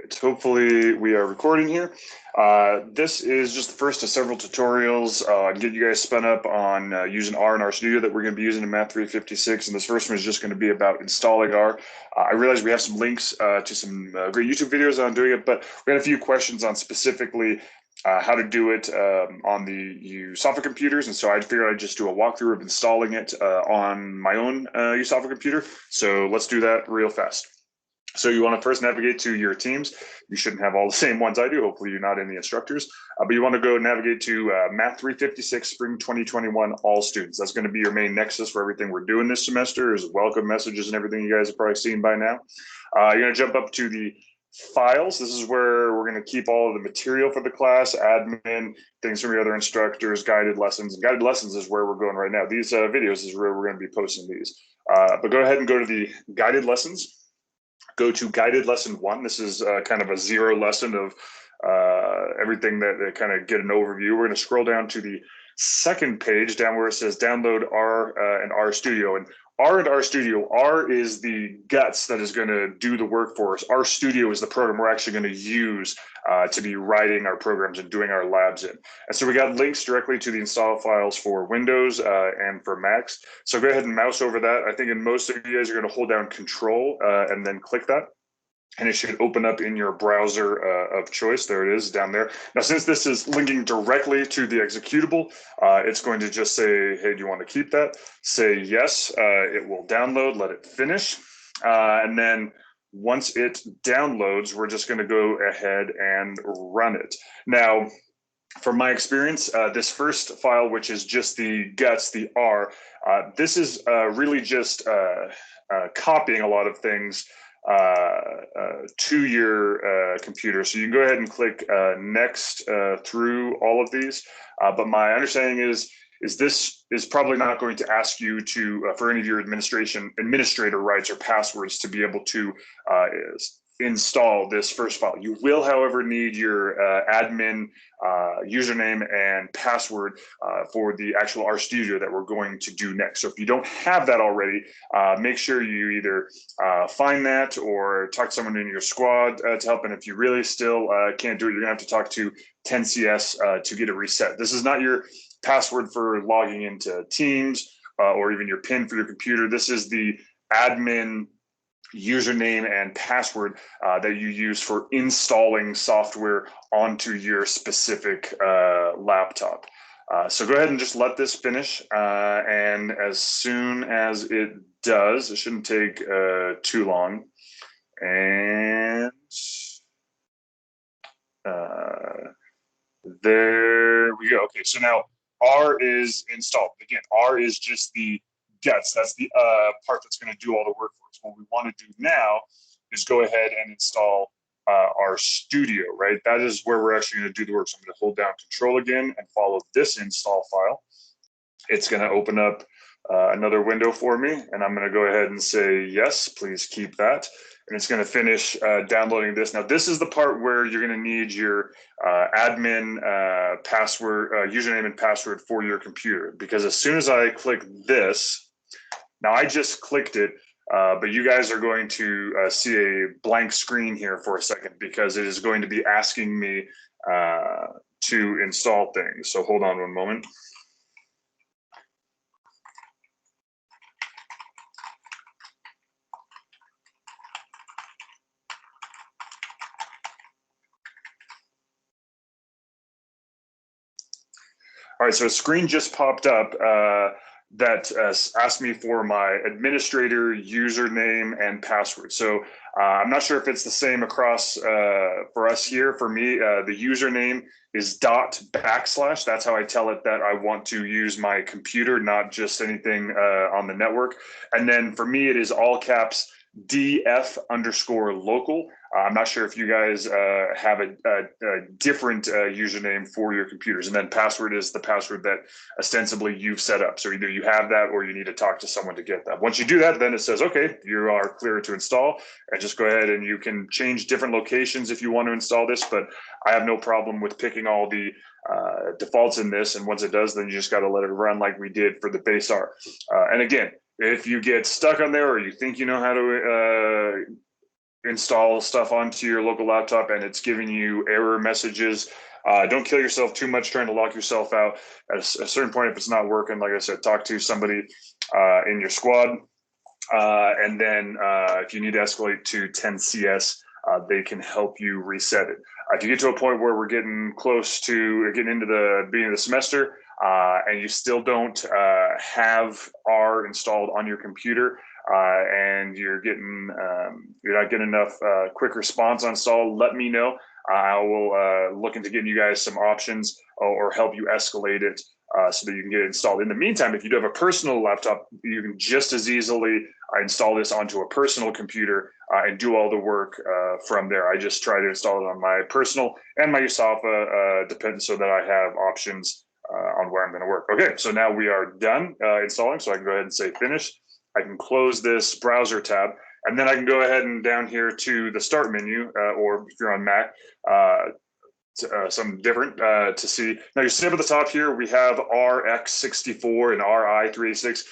right, hopefully we are recording here. This is just the first of several tutorials get you guys spun up on using R and RStudio that we're going to be using in Math 356. And this first one is just going to be about installing R. I realize we have some links to some great YouTube videos on doing it, but we had a few questions on specifically how to do it on the USAFA computers. And so I figured I'd just do a walkthrough of installing it on my own USAFA computer. So let's do that real fast. So you want to first navigate to your teams. You shouldn't have all the same ones I do. Hopefully you're not in the instructors, but you want to go navigate to Math 356 Spring 2021 All Students. That's going to be your main nexus for everything we're doing this semester. There's welcome messages and everything you guys have probably seen by now. You're going to jump up to the files. This is where we're going to keep all of the material for the class, admin, things from your other instructors, guided lessons. And guided lessons is where we're going right now. These videos is where we're going to be posting these. But go ahead and go to the guided lessons. Go to guided lesson 1. This is kind of a zero lesson of everything that kind of get an overview. We're going to scroll down to the second page, down where it says download R and RStudio. And R and RStudio, R is the guts that is going to do the work for us. RStudio is the program we're actually going to use to be writing our programs and doing our labs in. And so we got links directly to the install files for Windows and for Macs. So go ahead and mouse over that. I think in most of you guys are going to hold down Control and then click that. And it should open up in your browser of choice. There it is down there. Now, since this is linking directly to the executable, it's going to just say, hey, do you want to keep that? Say yes, it will download, let it finish. And then once it downloads, we're just going to go ahead and run it. Now, from my experience, this first file, which is just the guts, the R, this is really just copying a lot of things to your computer. So you can go ahead and click next through all of these. But my understanding is this is probably not going to ask you to for any of your administrator rights or passwords to be able to install this first file. You will, however, need your admin username and password for the actual RStudio that we're going to do next. So if you don't have that already, make sure you either find that or talk to someone in your squad to help. And if you really still can't do it, you're gonna have to talk to 10CS to get it reset. This is not your password for logging into Teams or even your PIN for your computer. This is the admin username and password that you use for installing software onto your specific laptop. So go ahead and just let this finish. And as soon as it does, it shouldn't take too long. And there we go. Okay, so now R is installed. Again, R is just the guts. That's the part that's going to do all the work for us. What we want to do now is go ahead and install RStudio, right? That is where we're actually going to do the work. So I'm going to hold down Control again and follow this install file. It's going to open up another window for me, and I'm going to go ahead and say yes, please keep that. And it's going to finish downloading this. Now, this is the part where you're going to need your admin password, username and password for your computer. Because as soon as I click this, now I just clicked it, but you guys are going to see a blank screen here for a second because it is going to be asking me to install things. So hold on one moment. All right, so a screen just popped up that asked me for my administrator username and password. So I'm not sure if it's the same across for us here. For me, the username is // That's how I tell it that I want to use my computer, not just anything on the network. And then for me, it is all caps DF_local. I'm not sure if you guys have a different username for your computers. And then password is the password that ostensibly you've set up. So either you have that or you need to talk to someone to get that. Once you do that, then it says, okay, you are clear to install. And just go ahead and you can change different locations if you want to install this. But I have no problem with picking all the defaults in this. And once it does, then you just got to let it run like we did for the base R. And again, if you get stuck on there or you think you know how to install stuff onto your local laptop and it's giving you error messages, don't kill yourself too much trying to lock yourself out. At a certain point, if it's not working, like I said, talk to somebody in your squad. And then if you need to escalate to 10 CS, they can help you reset it. If you get to a point where we're getting close to getting into the beginning of the semester and you still don't have R installed on your computer, and you're not getting enough quick response on install, let me know. I will look into getting you guys some options or help you escalate it so that you can get it installed. In the meantime, if you do have a personal laptop, you can just as easily install this onto a personal computer and do all the work from there. I just try to install it on my personal and my USAFA dependent so that I have options on where I'm going to work. Okay, so now we are done installing, so I can go ahead and say finish. I can close this browser tab, and then I can go ahead and down here to the start menu, or if you're on Mac, some different to see. Now you see up at the top here, we have RX64 and RI386.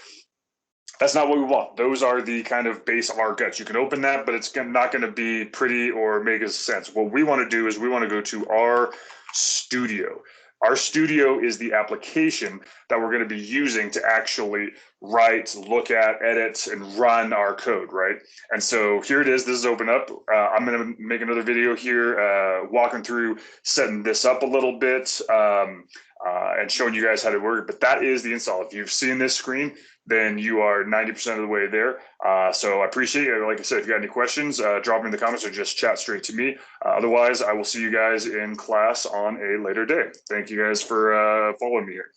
That's not what we want. Those are the kind of base R guts. You can open that, but it's not going to be pretty or make sense. What we want to do is we want to go to R Studio. R Studio is the application that we're going to be using to actually write, look at, edit, and run our code, right? And so here it is. This is open up. I'm going to make another video here walking through setting this up a little bit and showing you guys how to work. But that is the install. If you've seen this screen, then you are 90% of the way there. So I appreciate it. Like I said, if you got any questions, drop them in the comments or just chat straight to me. Otherwise, I will see you guys in class on a later day. Thank you guys for following me here.